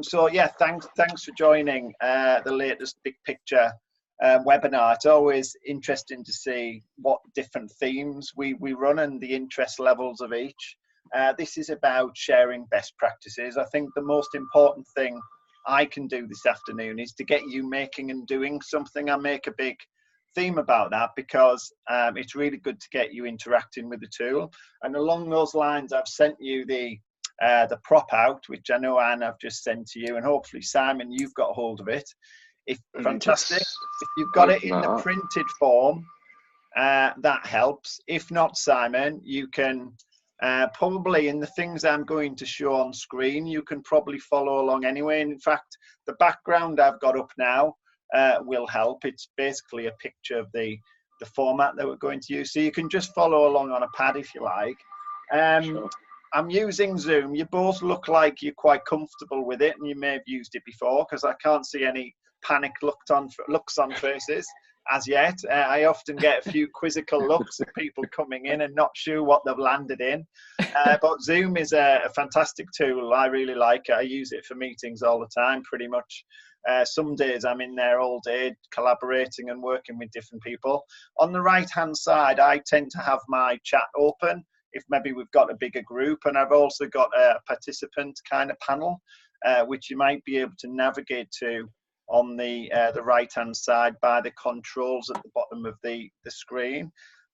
So yeah, thanks for joining the latest Big Picture webinar. It's always interesting to see what different themes we run and the interest levels of each. This is about sharing best practices. I think the most important thing I can do this afternoon is to get you making and doing something. I make a big theme about that because it's really good to get you interacting with the tool. And along those lines, I've sent you the prop out, which I know Anne I've just sent to you, and hopefully Simon, you've got hold of it. If fantastic, if you've got it in the printed form, that helps. If not, Simon, you can probably in the things I'm going to show on screen, you can probably follow along anyway. And in fact, the background I've got up now will help. It's basically a picture of the format that we're going to use, so you can just follow along on a pad if you like. Sure. I'm using Zoom. You both look like you're quite comfortable with it, and you may have used it before because I can't see any panic looks on faces as yet. I often get a few quizzical looks of people coming in and not sure what they've landed in. But Zoom is a fantastic tool. I really like it. I use it for meetings all the time, pretty much. Some days I'm in there all day collaborating and working with different people. On the right-hand side, I tend to have my chat open if maybe we've got a bigger group, and I've also got a participant kind of panel, which you might be able to navigate to on the right-hand side by the controls at the bottom of the screen.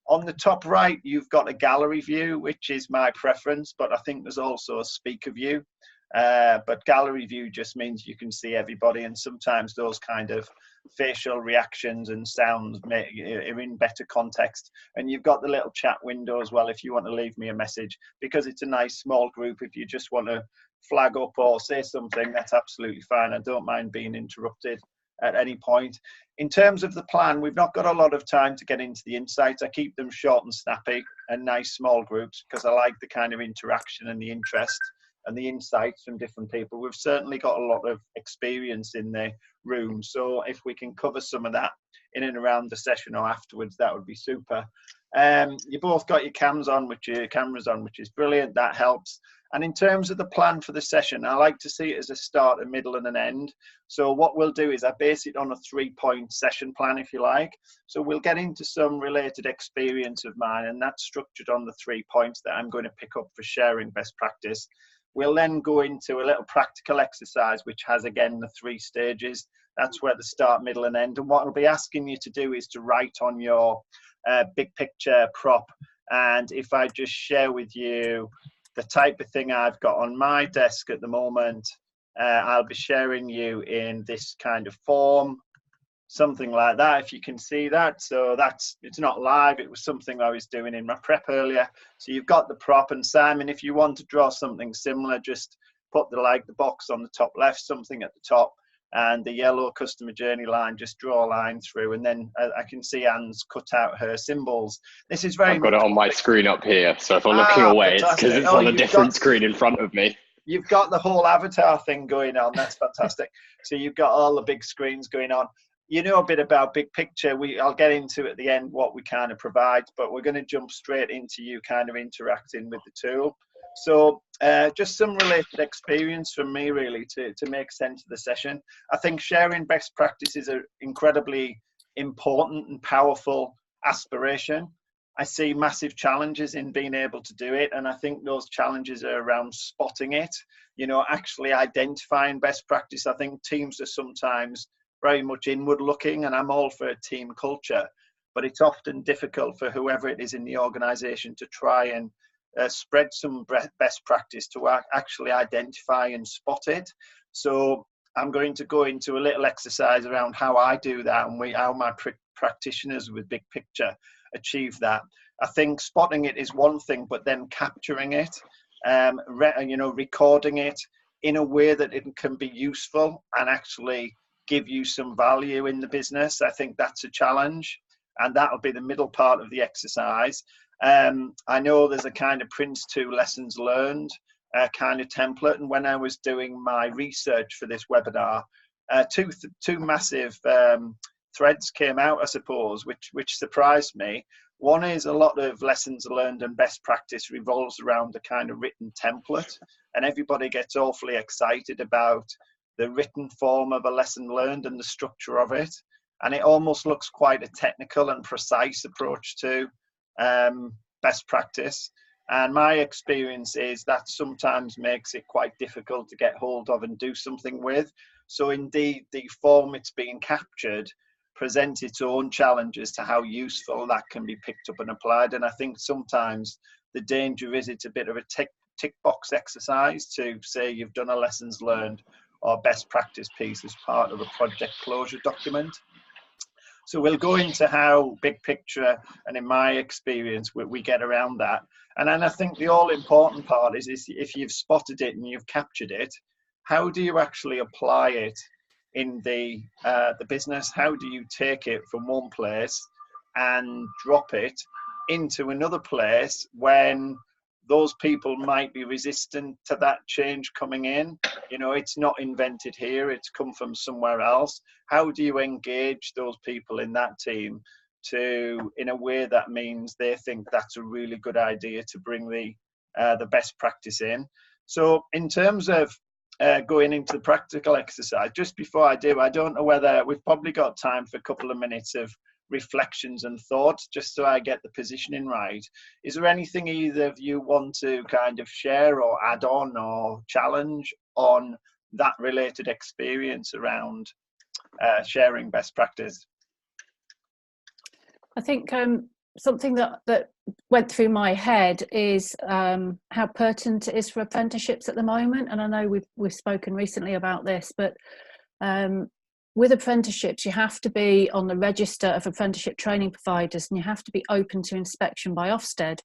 On the top right, you've got a gallery view, which is my preference, but I think there's also a speaker view. But gallery view just means you can see everybody, and sometimes those kind of facial reactions and sounds are in better context. And you've got the little chat window as well if you want to leave me a message, because it's a nice small group. If you just want to flag up or say something, that's absolutely fine. I don't mind being interrupted at any point. In terms of the plan, we've not got a lot of time to get into the insights. I keep them short and snappy and nice small groups because I like the kind of interaction and the interest and the insights from different people. We've certainly got a lot of experience in the room, so if we can cover some of that in and around the session or afterwards, that would be super. You both got your cameras on, which is brilliant. That helps. And in terms of the plan for the session, I like to see it as a start, a middle, and an end. So what we'll do is I base it on a 3-point session plan, if you like. So we'll get into some related experience of mine, and that's structured on the 3 points that I'm going to pick up for sharing best practice. We'll then go into a little practical exercise, which has, again, the 3 stages. That's where the start, middle, and end. And what I'll be asking you to do is to write on your big picture prop. And if I just share with you the type of thing I've got on my desk at the moment, I'll be sharing you in this kind of form, something like that, if you can see that. So it's not live, it was something I was doing in my prep earlier. So you've got the prop, and Simon, if you want to draw something similar, just put the box on the top left, something at the top, and the yellow customer journey line, just draw a line through, and then I can see Anne's cut out her symbols. This is very I've got it on my screen up here, so if I'm looking away, it's because it's on a different screen in front of me. You've got the whole avatar thing going on. That's fantastic. So you've got all the big screens going on. You know a bit about big picture. I'll get into at the end what we kind of provide, but we're going to jump straight into you kind of interacting with the tool. So just some related experience from me, really, to make sense of the session. I think sharing best practices are incredibly important and powerful aspiration. I see massive challenges in being able to do it, and I think those challenges are around spotting it, actually identifying best practice. I think teams are sometimes very much inward looking, and I'm all for a team culture, but it's often difficult for whoever it is in the organization to try and spread some best practice to actually identify and spot it. So I'm going to go into a little exercise around how I do that and how my practitioners with big picture achieve that. I think spotting it is one thing, but then capturing it, recording it in a way that it can be useful and actually give you some value in the business. I think that's a challenge, and that'll be the middle part of the exercise. I know there's a kind of Prince2 lessons learned kind of template, and when I was doing my research for this webinar, two massive threads came out, I suppose, which surprised me. One is a lot of lessons learned and best practice revolves around the kind of written template, and everybody gets awfully excited about the written form of a lesson learned and the structure of it. And it almost looks quite a technical and precise approach to best practice. And my experience is that sometimes makes it quite difficult to get hold of and do something with. So indeed, the form it's being captured presents its own challenges to how useful that can be picked up and applied. And I think sometimes the danger is it's a bit of a tick box exercise to say you've done a lessons learned or best practice piece as part of a project closure document. So we'll go into how big picture, and in my experience, we get around that. And then I think the all important part is if you've spotted it and you've captured it, how do you actually apply it in the business? How do you take it from one place and drop it into another place when those people might be resistant to that change coming in? You know, it's not invented here, it's come from somewhere else. How do you engage those people in that team to, in a way that means they think that's a really good idea to bring the best practice in? So in terms of going into the practical exercise, just before I do, I don't know whether we've probably got time for a couple of minutes of reflections and thoughts, just so I get the positioning right. Is there anything either of you want to kind of share or add on or challenge on that related experience around sharing best practice? I think something that went through my head is how pertinent it is for apprenticeships at the moment. And I know we've spoken recently about this, but with apprenticeships, you have to be on the register of apprenticeship training providers, and you have to be open to inspection by Ofsted.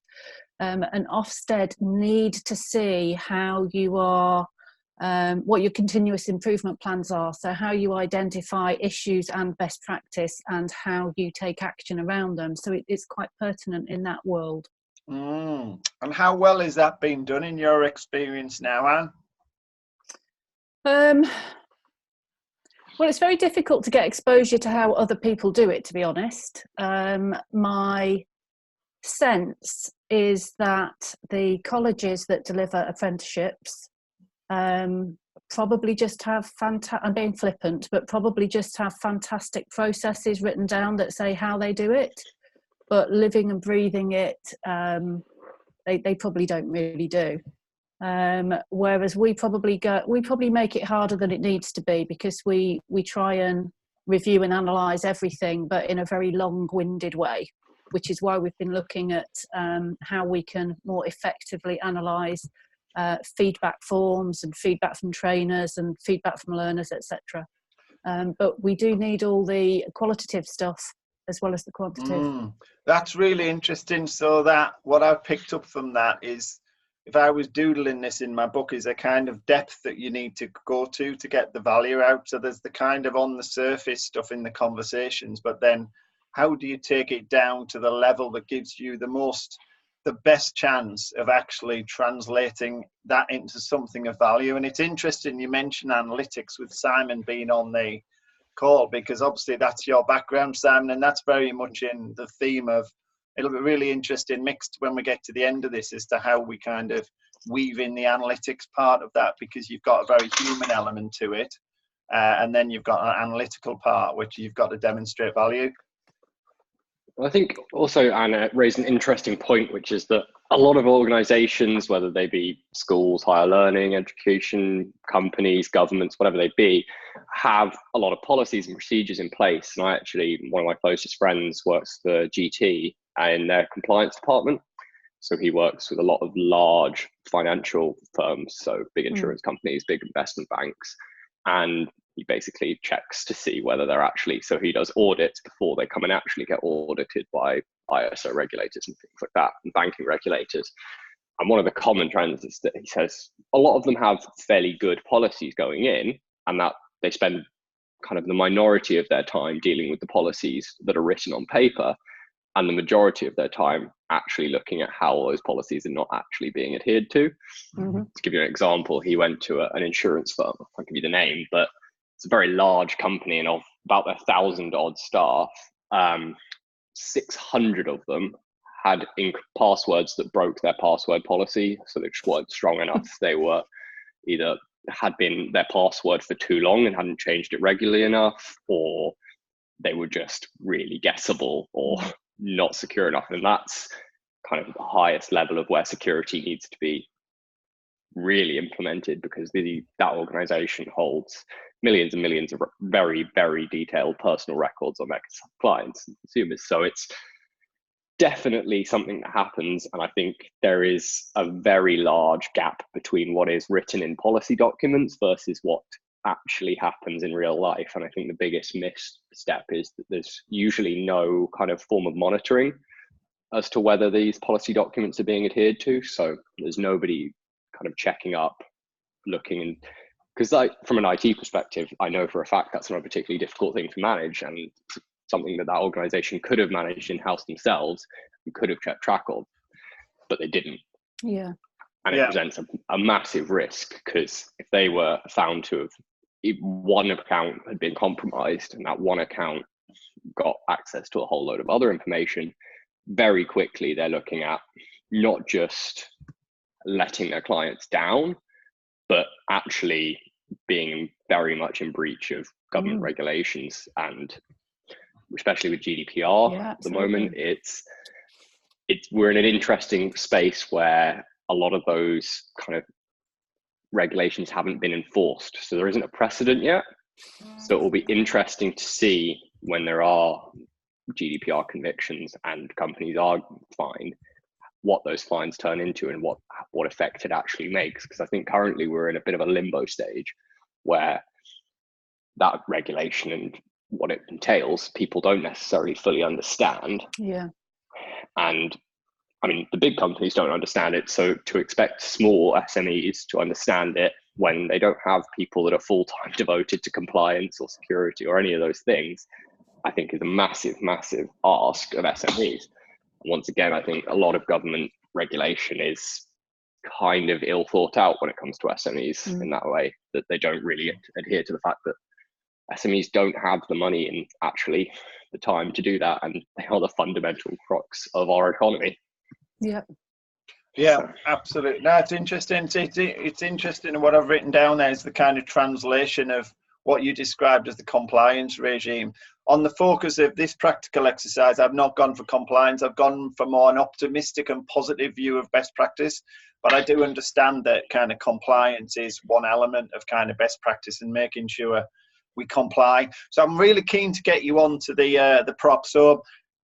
And Ofsted need to see how you are, what your continuous improvement plans are. So how you identify issues and best practice and how you take action around them. So it's quite pertinent in that world. And how well is that being done in your experience now, Anne? Well, it's very difficult to get exposure to how other people do it, to be honest. My sense is that the colleges that deliver apprenticeships probably just have I'm being flippant, but probably just have fantastic processes written down that say how they do it, but living and breathing it, they probably don't really do. Whereas we probably make it harder than it needs to be, because we try and review and analyse everything, but in a very long-winded way, which is why we've been looking at how we can more effectively analyse feedback forms and feedback from trainers and feedback from learners, etc. But we do need all the qualitative stuff as well as the quantitative. That's really interesting. So that what I've picked up from that is, if I was doodling this in my book, is a kind of depth that you need to go to get the value out. So there's the kind of on the surface stuff in the conversations, but then how do you take it down to the level that gives you the best chance of actually translating that into something of value? And it's interesting you mentioned analytics with Simon being on the call, because obviously that's your background, Simon, and that's very much in the theme of, it'll be really interesting mixed when we get to the end of this as to how we kind of weave in the analytics part of that, because you've got a very human element to it, and then you've got an analytical part which you've got to demonstrate value. I think also Anna raised an interesting point, which is that a lot of organizations, whether they be schools, higher learning, education, companies, governments, whatever they be, have a lot of policies and procedures in place. And one of my closest friends works for GT in their compliance department. So he works with a lot of large financial firms, so big insurance companies, big investment banks, and he basically checks to see whether they're actually, so he does audits before they come and actually get audited by ISO regulators and things like that, and banking regulators. And one of the common trends is that he says a lot of them have fairly good policies going in, and that they spend kind of the minority of their time dealing with the policies that are written on paper, and the majority of their time actually looking at how those policies are not actually being adhered to. To give you an example, he went to an insurance firm. I can't give you the name, but it's a very large company, and of about 1,000 odd staff, 600 of them had passwords that broke their password policy, so they just weren't strong enough. They were either had been their password for too long and hadn't changed it regularly enough, or they were just really guessable or not secure enough. And that's kind of the highest level of where security needs to be really implemented, because that organization holds millions and millions of very, very detailed personal records on their clients and consumers. So it's definitely something that happens. And I think there is a very large gap between what is written in policy documents versus what actually happens in real life. And I think the biggest misstep is that there's usually no kind of form of monitoring as to whether these policy documents are being adhered to. So there's nobody kind of checking up, looking, and because like from an IT perspective, I know for a fact that's not a particularly difficult thing to manage, and something that organization could have managed in-house themselves and could have kept track of, but they didn't. Yeah. And it presents a massive risk, because if they were found to have, one account had been compromised and that one account got access to a whole load of other information, very quickly they're looking at not just letting their clients down, but actually being very much in breach of government regulations. And especially with GDPR at the moment, it's we're in an interesting space where a lot of those kind of regulations haven't been enforced. So there isn't a precedent yet. So it will be interesting to see when there are GDPR convictions and companies are fined, what those fines turn into and what effect it actually makes. Because I think currently we're in a bit of a limbo stage where that regulation and what it entails, people don't necessarily fully understand. Yeah. And I mean, the big companies don't understand it. So to expect small SMEs to understand it when they don't have people that are full-time devoted to compliance or security or any of those things, I think is a massive, massive ask of SMEs. Once again, I think a lot of government regulation is kind of ill thought out when it comes to SMEs in that way, that they don't really adhere to the fact that SMEs don't have the money and actually the time to do that, and they are the fundamental crux of our economy. Yeah. Yeah, absolutely. No, it's interesting. It's interesting. What I've written down there is the kind of translation of what you described as the compliance regime. On the focus of this practical exercise, I've not gone for compliance. I've gone for more an optimistic and positive view of best practice. But I do understand that kind of compliance is one element of kind of best practice and making sure we comply. So I'm really keen to get you onto the prop. So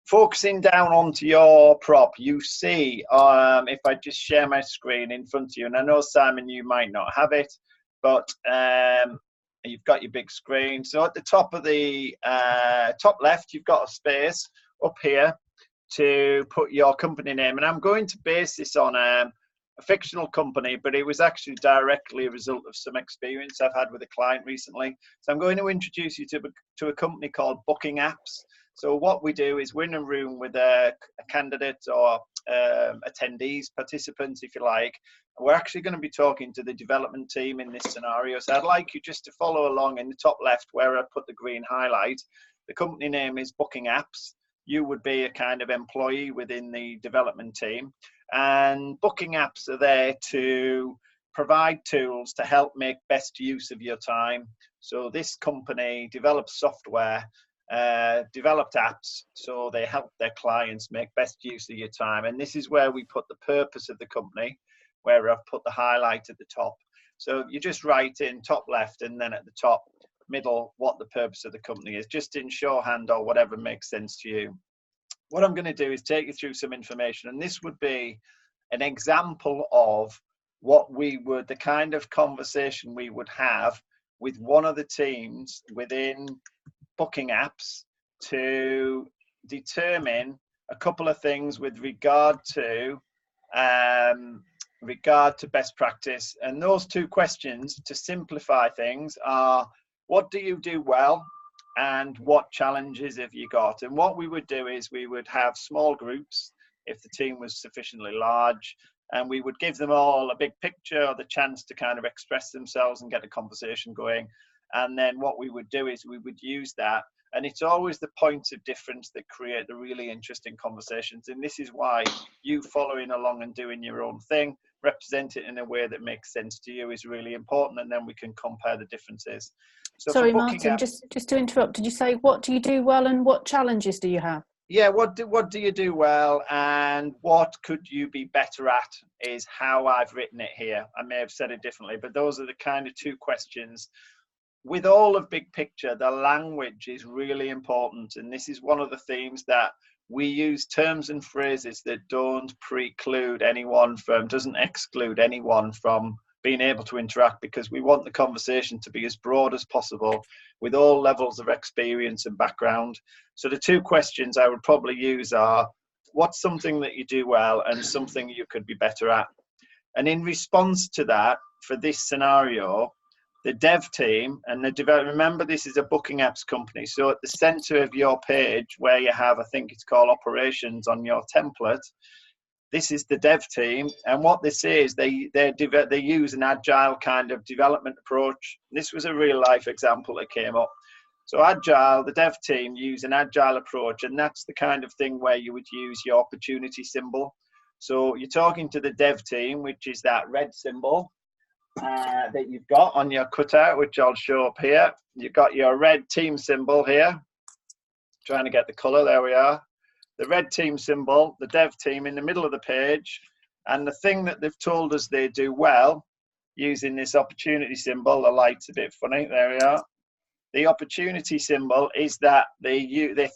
focusing down onto your prop, you see, if I just share my screen in front of you, and I know, Simon, you might not have it, but you've got your big screen. So at the top of the top left, you've got a space up here to put your company name. And I'm going to base this on a fictional company, but it was actually directly a result of some experience I've had with a client recently. So I'm going to introduce you to a company called Booking Apps. So what we do is we're in a room with a candidate or attendees, participants, if you like. We're actually going to be talking to the development team in this scenario. So I'd like you just to follow along in the top left where I put the green highlight. The company name is Booking Apps. You would be a kind of employee within the development team. And Booking Apps are there to provide tools to help make best use of your time. So this company develops software, developed apps, so they help their clients make best use of your time. And this is where we put the purpose of the company, where I've put the highlight at the top. So you just write in top left and then at the top middle what the purpose of the company is, just in shorthand or whatever makes sense to you. What I'm going to do is take you through some information, and this would be an example of what the kind of conversation we would have with one of the teams within Booking Apps to determine a couple of things with regard to best practice. And those two questions, to simplify things, are what do you do well and what challenges have you got? And what we would do is we would have small groups if the team was sufficiently large, and we would give them all a big picture or the chance to kind of express themselves and get a conversation going. And then what we would do is we would use that And it's always the points of difference that create the really interesting conversations. And this is why you following along and doing your own thing, represent it in a way that makes sense to you, is really important. And then we can compare the differences. So sorry, Martin, just to interrupt, did you say what do you do well and what challenges do you have? Yeah, what do you do well and what could you be better at is how I've written it here. I may have said it differently, but those are the kind of two questions. With all of big picture, the language is really important. And this is one of the themes that we use terms and phrases that don't preclude anyone from, doesn't exclude anyone from being able to interact, because we want the conversation to be as broad as possible with all levels of experience and background. So the two questions I would probably use are, what's something that you do well and something you could be better at? And in response to that, for this scenario, the dev team and the development, remember this is a booking apps company. So at the center of your page where you have, I think it's called operations on your template, this is the dev team. And what they say is they use an agile kind of development approach. This was a real life example that came up. So agile, the dev team use an agile approach, and that's the kind of thing where you would use your opportunity symbol. So you're talking to the dev team, which is that red symbol that you've got on your cutout, which I'll show up here. You've got your red team symbol here. Trying to get the color, there we are. The red team symbol, the dev team in the middle of the page. And the thing that they've told us they do well using this opportunity symbol, the light's a bit funny, there we are. The opportunity symbol is that they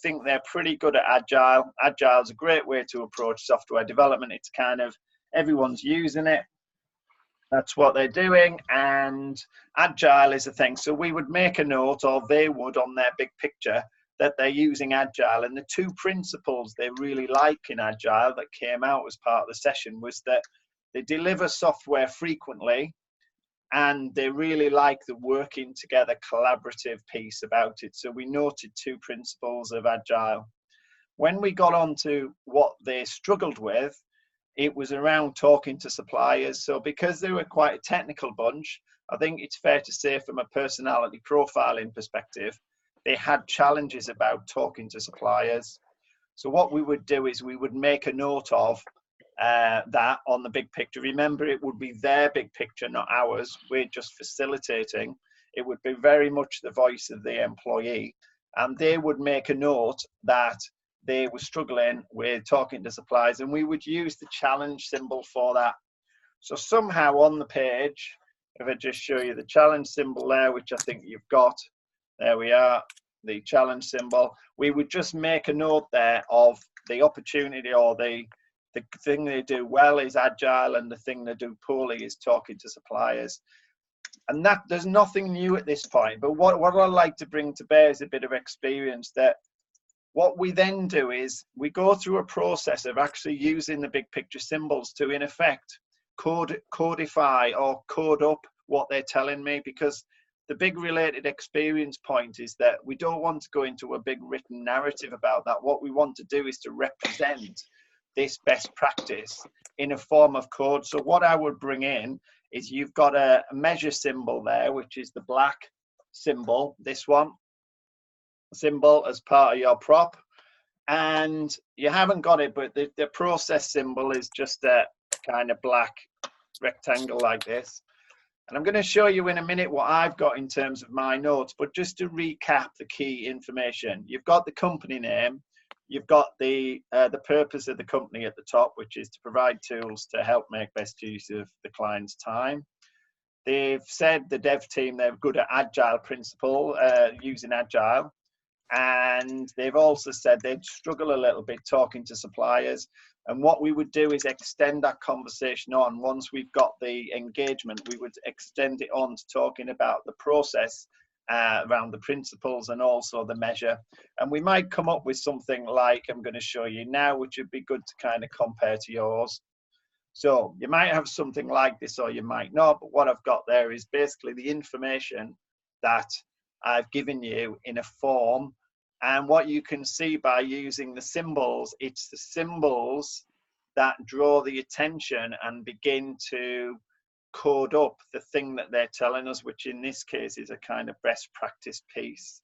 think they're pretty good at agile. Agile is a great way to approach software development. It's kind of, everyone's using it. That's what they're doing, and agile is a thing. So we would make a note, or they would on their big picture, that they're using agile. And the two principles they really like in agile that came out as part of the session was that they deliver software frequently, and they really like the working together collaborative piece about it. So we noted two principles of agile. When we got on to what they struggled with, it was around talking to suppliers. So because they were quite a technical bunch, I think it's fair to say from a personality profiling perspective, they had challenges about talking to suppliers. So what we would do is we would make a note of that on the big picture. Remember, it would be their big picture, not ours. We're just facilitating. It would be very much the voice of the employee. And they would make a note that they were struggling with talking to suppliers, and we would use the challenge symbol for that. So somehow on the page, if I just show you the challenge symbol there, which I think you've got, there we are, the challenge symbol, we would just make a note there of the opportunity, or the thing they do well is agile, and the thing they do poorly is talking to suppliers. And that, there's nothing new at this point, but what I like to bring to bear is a bit of experience that what we then do is we go through a process of actually using the big picture symbols to, in effect, codify or code up what they're telling me, because the big related experience point is that we don't want to go into a big written narrative about that. What we want to do is to represent this best practice in a form of code. So what I would bring in is you've got a measure symbol there, which is the black symbol, this one, symbol as part of your prop, and you haven't got it, but the process symbol is just a kind of black rectangle like this. And I'm going to show you in a minute what I've got in terms of my notes, but just to recap the key information, you've got the company name, you've got the purpose of the company at the top, which is to provide tools to help make best use of the client's time. They've said, the dev team, they're good at agile principle, using agile. And they've also said they'd struggle a little bit talking to suppliers. And what we would do is extend that conversation on. Once we've got the engagement, we would extend it on to talking about the process around the principles and also the measure. And we might come up with something like I'm going to show you now, which would be good to kind of compare to yours. So you might have something like this, or you might not. But what I've got there is basically the information that I've given you in a form. And what you can see by using the symbols, it's the symbols that draw the attention and begin to code up the thing that they're telling us, which in this case is a kind of best practice piece.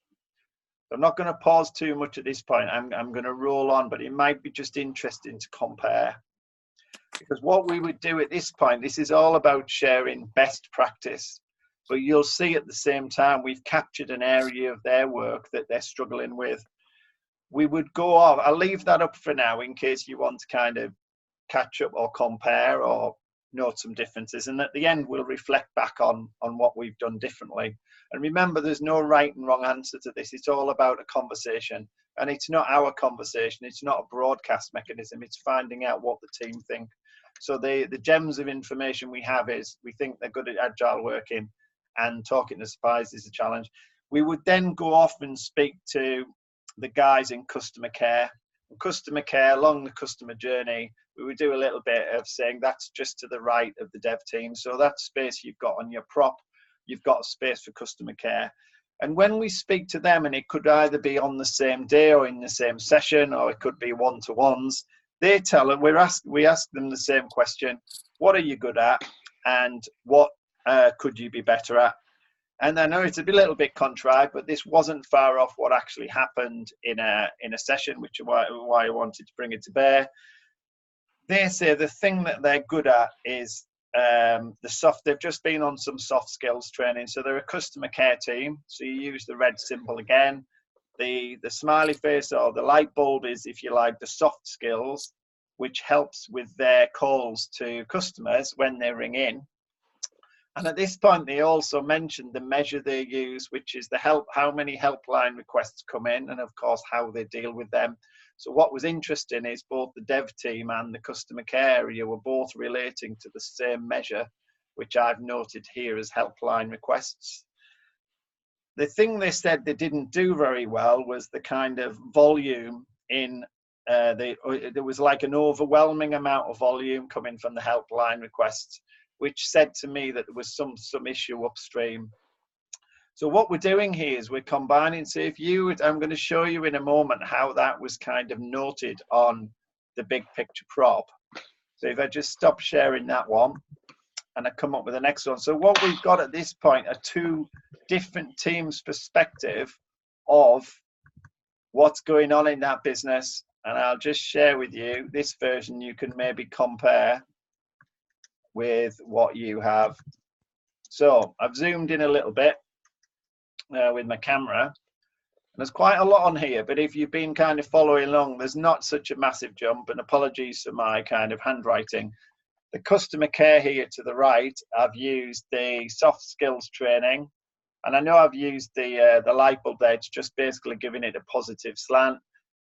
I'm not going to pause too much at this point. I'm going to roll on, but it might be just interesting to compare. Because what we would do at this point, this is all about sharing best practice. But you'll see at the same time, we've captured an area of their work that they're struggling with. We would go off, I'll leave that up for now in case you want to kind of catch up or compare or note some differences. And at the end, we'll reflect back on what we've done differently. And remember, there's no right and wrong answer to this. It's all about a conversation. And it's not our conversation. It's not a broadcast mechanism. It's finding out what the team think. So the gems of information we have is we think they're good at agile working, and talking to suppliers is a challenge. We would then go off and speak to the guys in customer care. Customer care along the customer journey, we would do a little bit of saying that's just to the right of the dev team. So that space you've got on your prop, you've got a space for customer care. And when we speak to them, and it could either be on the same day or in the same session, or it could be one-to-ones, they tell us, we ask them the same question: what are you good at, and what could you be better at? And I know it's a little bit contrived, but this wasn't far off what actually happened in a session, which is why I wanted to bring it to bear. They say the thing that they're good at is they've just been on some soft skills training. So they're a customer care team. So you use the red symbol again. The smiley face or the light bulb is, if you like, the soft skills, which helps with their calls to customers when they ring in. And at this point, they also mentioned the measure they use, which is how many helpline requests come in, and of course, how they deal with them. So what was interesting is both the dev team and the customer care area were both relating to the same measure, which I've noted here as helpline requests. The thing they said they didn't do very well was the kind of volume in, there was like an overwhelming amount of volume coming from the helpline requests, which said to me that there was some issue upstream. So what we're doing here is we're combining, so I'm going to show you in a moment how that was kind of noted on the big picture prop. So if I just stop sharing that one and I come up with the next one. So what we've got at this point are two different teams' perspective of what's going on in that business. And I'll just share with you this version. You can maybe compare with what you have. So I've zoomed in a little bit with my camera, and there's quite a lot on here, but if you've been kind of following along, there's not such a massive jump, and apologies for my kind of handwriting. The customer care here to the right, I've used the soft skills training, and I know I've used the light bulb there. It's just basically giving it a positive slant.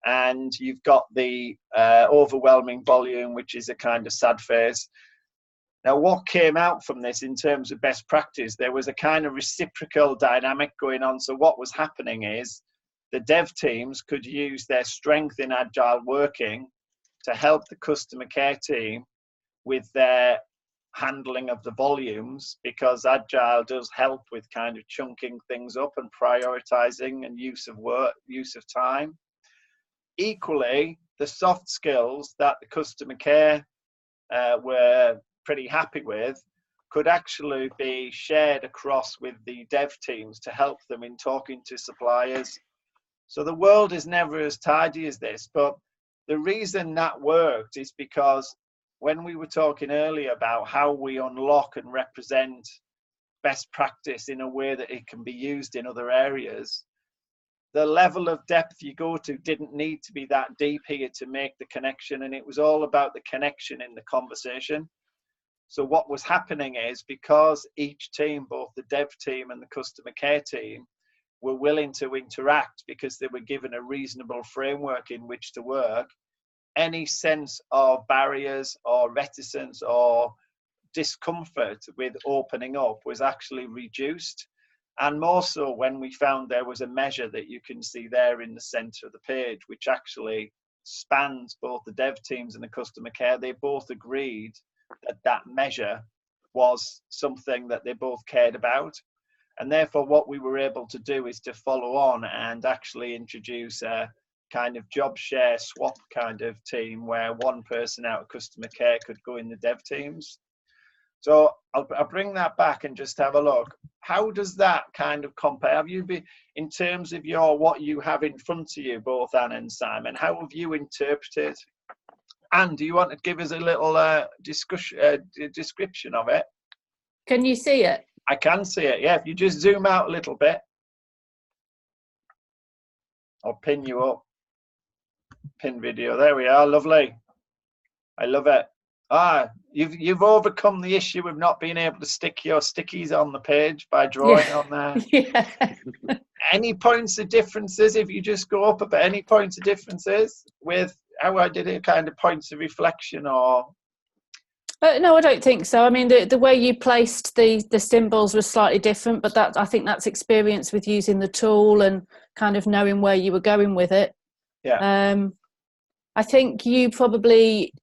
And you've got the overwhelming volume, which is a kind of sad face. Now, what came out from this in terms of best practice, there was a kind of reciprocal dynamic going on. So what was happening is the dev teams could use their strength in agile working to help the customer care team with their handling of the volumes, because agile does help with kind of chunking things up and prioritizing and use of time. Equally, the soft skills that the customer care were pretty happy with could actually be shared across with the dev teams to help them in talking to suppliers. So the world is never as tidy as this, but the reason that worked is because when we were talking earlier about how we unlock and represent best practice in a way that it can be used in other areas, the level of depth you go to didn't need to be that deep here to make the connection, and it was all about the connection in the conversation. So what was happening is, because each team, both the dev team and the customer care team, were willing to interact because they were given a reasonable framework in which to work, any sense of barriers or reticence or discomfort with opening up was actually reduced. And more so when we found there was a measure that you can see there in the center of the page, which actually spans both the dev teams and the customer care. They both agreed that that measure was something that they both cared about. And therefore what we were able to do is to follow on and actually introduce a kind of job share swap kind of team where one person out of customer care could go in the dev teams. So I'll bring that back and just have a look. How does that kind of compare? Have you been, in terms of what you have in front of you, both Anne and Simon, how have you interpreted? Anne, do you want to give us a little description of it? Can you see it? I can see it, yeah. If you just zoom out a little bit. I'll pin you up. Pin video. There we are. Lovely. I love it. You've overcome the issue of not being able to stick your stickies on the page by drawing on there. Yeah. Any points of differences if you just go up a bit? Any points of differences with how I did it? Kind of points of reflection or? No, I don't think so. I mean, the way you placed the symbols was slightly different, but I think that's experience with using the tool and kind of knowing where you were going with it. Yeah. I think you probably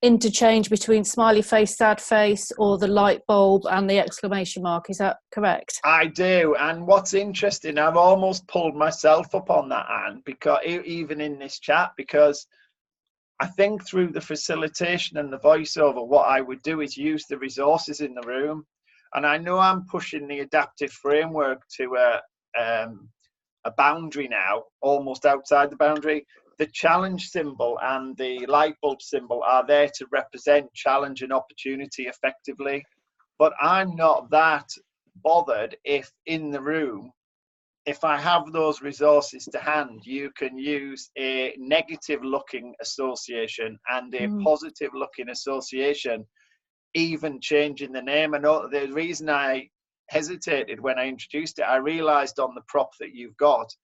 interchange between smiley face, sad face, or the light bulb and the exclamation mark. Is that correct? I do. And what's interesting, I've almost pulled myself up on that, Anne, because even in this chat, because I think through the facilitation and the voiceover, what I would do is use the resources in the room. And I know I'm pushing the adaptive framework to a boundary now, almost outside the boundary. The challenge symbol and the light bulb symbol are there to represent challenge and opportunity effectively. But I'm not that bothered if in the room, if I have those resources to hand, you can use a negative looking association and a positive looking association, even changing the name. And the reason I hesitated when I introduced it, I realized on the prop that you've got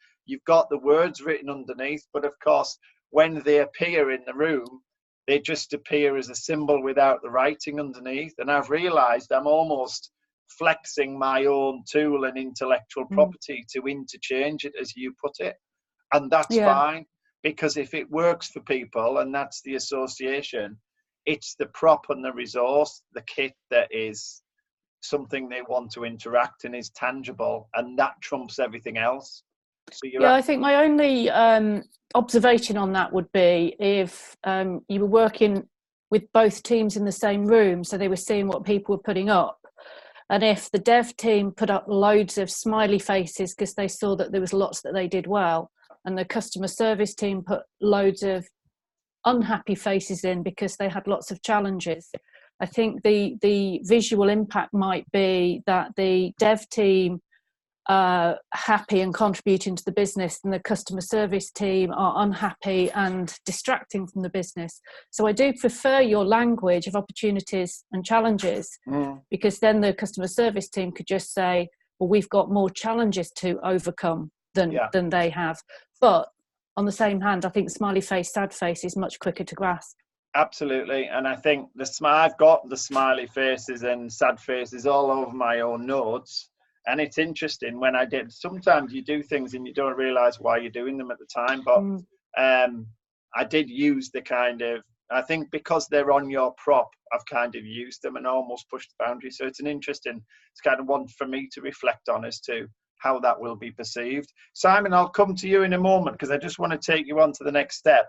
the words written underneath, but of course, when they appear in the room, they just appear as a symbol without the writing underneath. And I've realized I'm almost flexing my own tool and intellectual property to interchange it, as you put it. And that's fine, because if it works for people and that's the association, it's the prop and the resource, the kit that is something they want to interact and is tangible, and that trumps everything else. So I think my only observation on that would be if you were working with both teams in the same room, so they were seeing what people were putting up, and if the dev team put up loads of smiley faces because they saw that there was lots that they did well, and the customer service team put loads of unhappy faces in because they had lots of challenges, I think the visual impact might be that the dev team happy and contributing to the business, and the customer service team are unhappy and distracting from the business. So I do prefer your language of opportunities and challenges, because then the customer service team could just say, well, we've got more challenges to overcome than they have. But on the same hand, I think smiley face, sad face is much quicker to grasp. Absolutely. And I think I've got the smiley faces and sad faces all over my own notes. And it's interesting when sometimes you do things and you don't realize why you're doing them at the time. But I did use I think because they're on your prop, I've kind of used them and almost pushed the boundary. So it's kind of one for me to reflect on as to how that will be perceived. Simon, I'll come to you in a moment because I just want to take you on to the next step.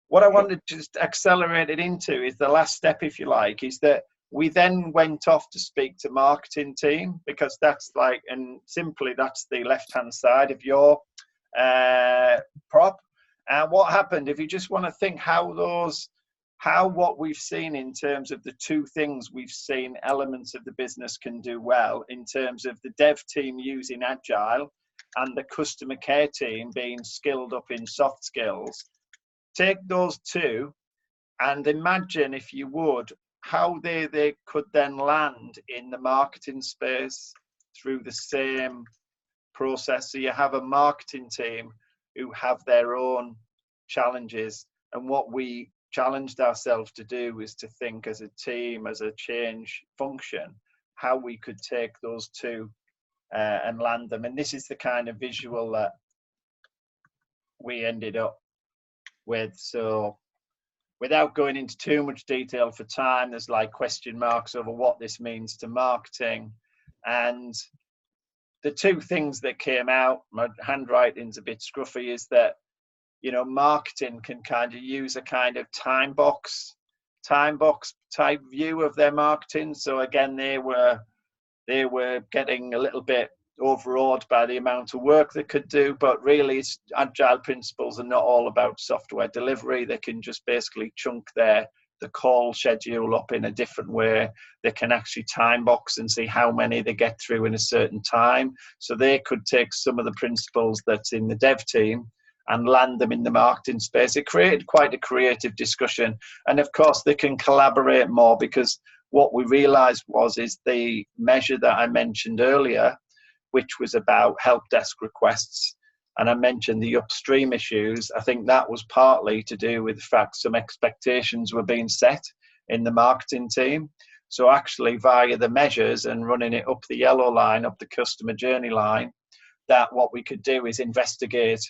What I wanted to just accelerate it into is the last step, if you like, is that we then went off to speak to marketing team, because that's that's the left-hand side of your prop. And what happened, if you just want to think how what we've seen in terms of the two things we've seen elements of the business can do well, in terms of the dev team using Agile and the customer care team being skilled up in soft skills, take those two and imagine, if you would, how they could then land in the marketing space through the same process. So you have a marketing team who have their own challenges, and what we challenged ourselves to do is to think as a team, as a change function, how we could take those two and land them. And this is the kind of visual that we ended up with. So without going into too much detail for time, there's like question marks over what this means to marketing. And the two things that came out, my handwriting's a bit scruffy, is that, marketing can kind of use a kind of time box time box type view of their marketing. So again, they were getting a little bit overawed by the amount of work they could do, but really it's agile principles are not all about software delivery. They can just basically chunk the call schedule up in a different way. They can actually time box and see how many they get through in a certain time. So they could take some of the principles that's in the dev team and land them in the marketing space. It created quite a creative discussion. And of course they can collaborate more, because what we realized is the measure that I mentioned earlier, which was about help desk requests, and I mentioned the upstream issues. I think that was partly to do with the fact some expectations were being set in the marketing team. So actually via the measures and running it up the yellow line, up the customer journey line, that what we could do is investigate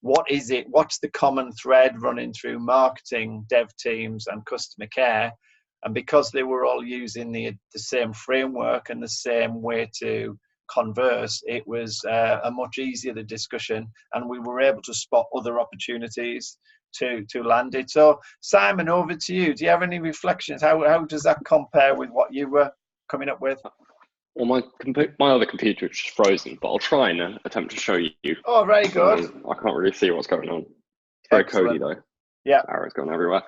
what's the common thread running through marketing, dev teams and customer care. And because they were all using the same framework and the same way to converse, it was a much easier the discussion, and we were able to spot other opportunities to land it. So Simon, over to you. Do you have any reflections? How does that compare with what you were coming up with? Well, my other computer is just frozen, but I'll try and attempt to show you. Oh, very good. I can't really see what's going on. It's very codey though. Yeah. Arrows going everywhere.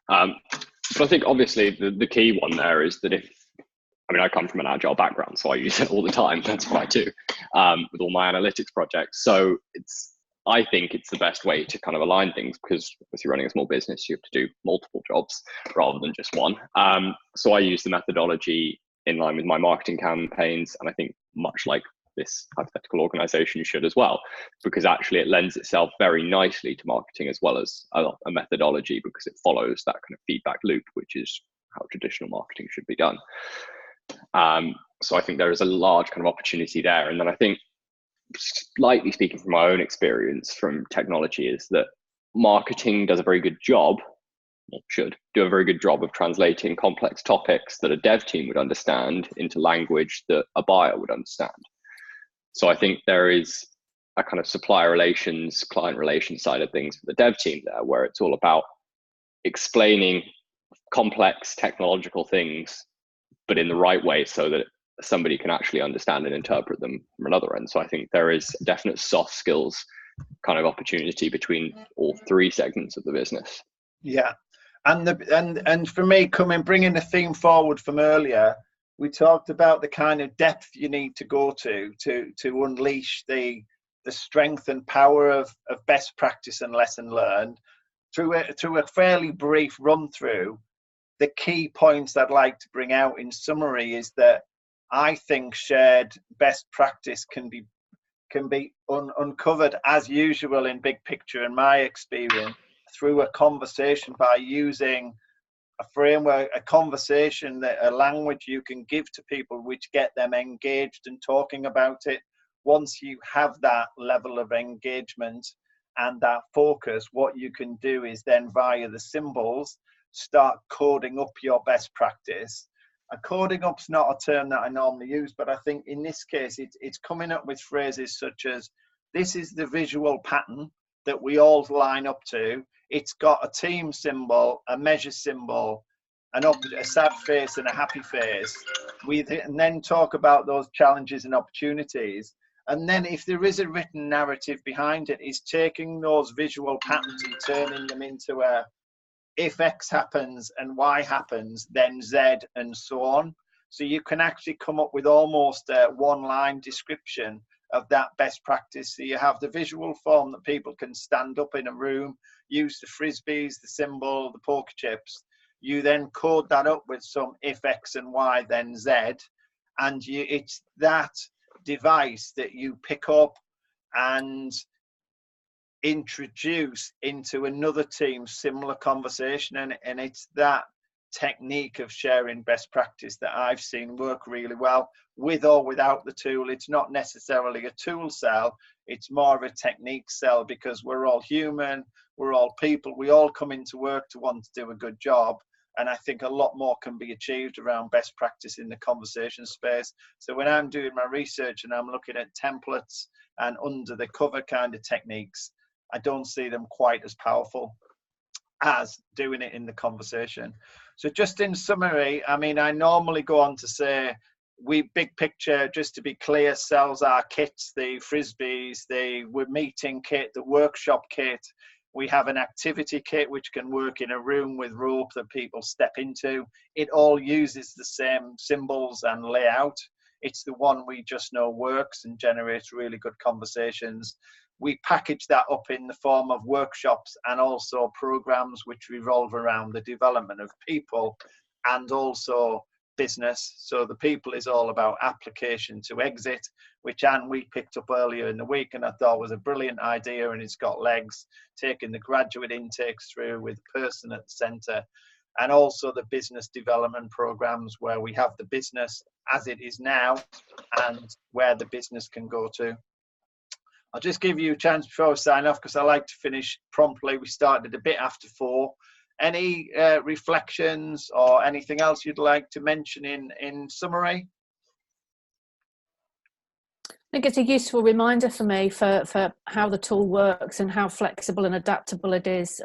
But I think obviously the key one there is that I come from an agile background, so I use it all the time. That's what I do with all my analytics projects. So I think it's the best way to kind of align things, because if you're running a small business, you have to do multiple jobs rather than just one. So I use the methodology in line with my marketing campaigns, and I think much like this hypothetical organization should as well, because actually it lends itself very nicely to marketing as well as a methodology, because it follows that kind of feedback loop, which is how traditional marketing should be done. So I think there is a large kind of opportunity there. And then I think, slightly speaking from my own experience from technology, is that marketing does a very good job, or should do a very good job, of translating complex topics that a dev team would understand into language that a buyer would understand. So I think there is a kind of supplier relations, client relations side of things for the dev team there, where it's all about explaining complex technological things, but in the right way, so that somebody can actually understand and interpret them from another end. So I think there is a definite soft skills kind of opportunity between all three segments of the business. Yeah. And for me, bringing the theme forward from earlier, we talked about the kind of depth you need to go to unleash the strength and power of best practice and lesson learned. Through a fairly brief run through, the key points I'd like to bring out in summary is that I think shared best practice can be uncovered, as usual in big picture, in my experience, through a conversation, by using a framework, a conversation, a language you can give to people which get them engaged and talking about it. Once you have that level of engagement and that focus, what you can do is then via the symbols start coding up your best practice. And coding up's not a term that I normally use, but I think in this case it's coming up with phrases such as, this is the visual pattern that we all line up to. It's got a team symbol, a measure symbol, a sad face and a happy face. And then talk about those challenges and opportunities. And then if there is a written narrative behind it, is taking those visual patterns and turning them into a, if X happens and Y happens, then Z, and so on. So you can actually come up with almost a one-line description of that best practice. So you have the visual form that people can stand up in a room, use the frisbees, the symbol, the poker chips. You then code that up with some if X and Y, then Z. And it's that device that you pick up and introduce into another team's similar conversation, and it's that technique of sharing best practice that I've seen work really well, with or without the tool. It's not necessarily a tool sell, it's more of a technique sell, because we're all human, we're all people, we all come into work to want to do a good job. And I think a lot more can be achieved around best practice in the conversation space. So when I'm doing my research and I'm looking at templates and under the cover kind of techniques, I don't see them quite as powerful as doing it in the conversation. So just in summary, I mean, I normally go on to say, we Big Picture, just to be clear, sells our kits, the frisbees, the meeting kit, the workshop kit. We have an activity kit which can work in a room with rope that people step into. It all uses the same symbols and layout. It's the one we just know works and generates really good conversations. We package that up in the form of workshops and also programs which revolve around the development of people and also business. So the people is all about application to exit, which we picked up earlier in the week and I thought was a brilliant idea, and it's got legs, taking the graduate intakes through with the person at the centre, and also the business development programs where we have the business as it is now and where the business can go to. I'll just give you a chance before I sign off because I like to finish promptly. We started a bit after 4. Any reflections or anything else you'd like to mention in summary? I think it's a useful reminder for me for how the tool works and how flexible and adaptable it is.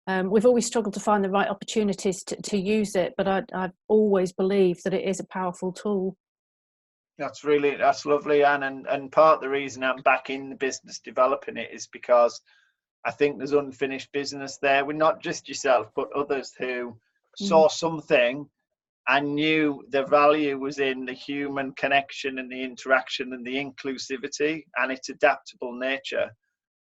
We've always struggled to find the right opportunities to use it, but I've always believed that it is a powerful tool. That's lovely, Anne. And part of the reason I'm back in the business developing it is because I think there's unfinished business there. We're not just yourself, but others who saw something and knew the value was in the human connection and the interaction and the inclusivity and its adaptable nature.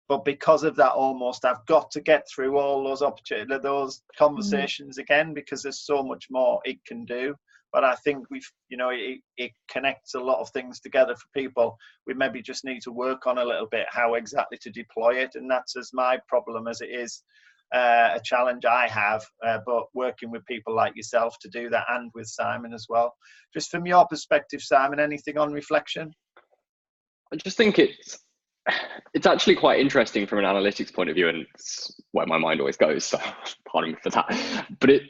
But because of that, almost I've got to get through all those opportunities, those conversations again, because there's so much more it can do. But I think it connects a lot of things together for people. We maybe just need to work on a little bit how exactly to deploy it. And that's as my problem as it is a challenge I have, but working with people like yourself to do that, and with Simon as well. Just from your perspective, Simon, anything on reflection? I just think it's actually quite interesting from an analytics point of view, and it's where my mind always goes, so pardon me for that. But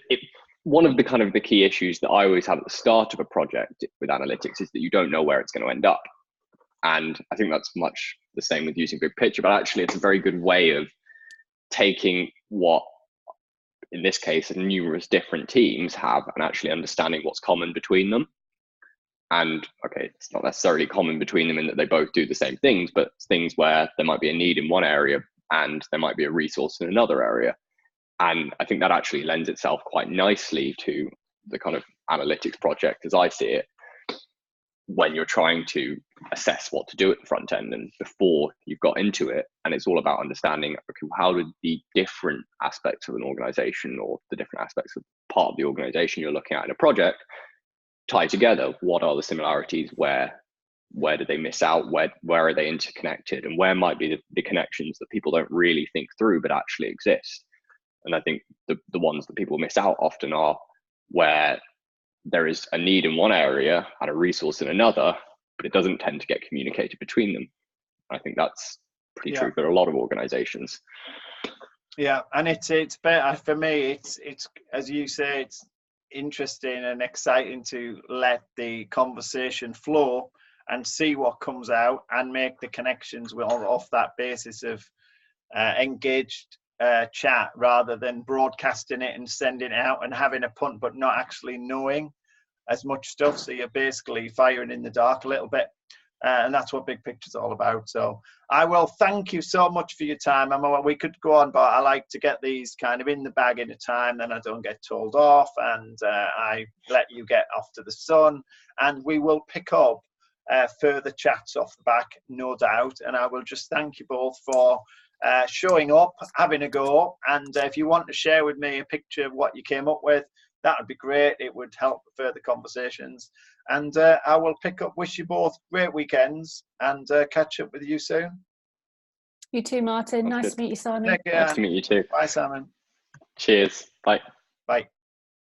one of the key issues that I always have at the start of a project with analytics is that you don't know where it's going to end up. And I think that's much the same with using Big Picture, but actually it's a very good way of taking what, in this case, numerous different teams have and actually understanding what's common between them. And okay, it's not necessarily common between them in that they both do the same things, but things where there might be a need in one area and there might be a resource in another area. And I think that actually lends itself quite nicely to the kind of analytics project as I see it, when you're trying to assess what to do at the front end and before you've got into it. And it's all about understanding, okay, how do the different aspects of an organization or the different aspects of part of the organization you're looking at in a project tie together? What are the similarities? Where do they miss out? Where are they interconnected? And where might be the connections that people don't really think through but actually exist? And I think the ones that people miss out often are where there is a need in one area and a resource in another, but it doesn't tend to get communicated between them. I think that's pretty true for a lot of organizations. Yeah, and it's better for me. It's as you say, it's interesting and exciting to let the conversation flow and see what comes out and make the connections off that basis of engaged chat, rather than broadcasting it and sending it out and having a punt but not actually knowing as much stuff. So you're basically firing in the dark a little bit, and that's what Big Picture's all about. So I will thank you so much for your time. We could go on, but I like to get these kind of in the bag in a time, then I don't get told off, and I let you get off to the sun, and we will pick up further chats off the back, no doubt. And I will just thank you both for showing up, having a go, and if you want to share with me a picture of what you came up with, that would be great. It would help further conversations. And I will wish you both great weekends, and catch up with you soon. You too, Martin. Nice to meet you, Simon. Nice to meet you too. Bye, Simon. Cheers. Bye. Bye.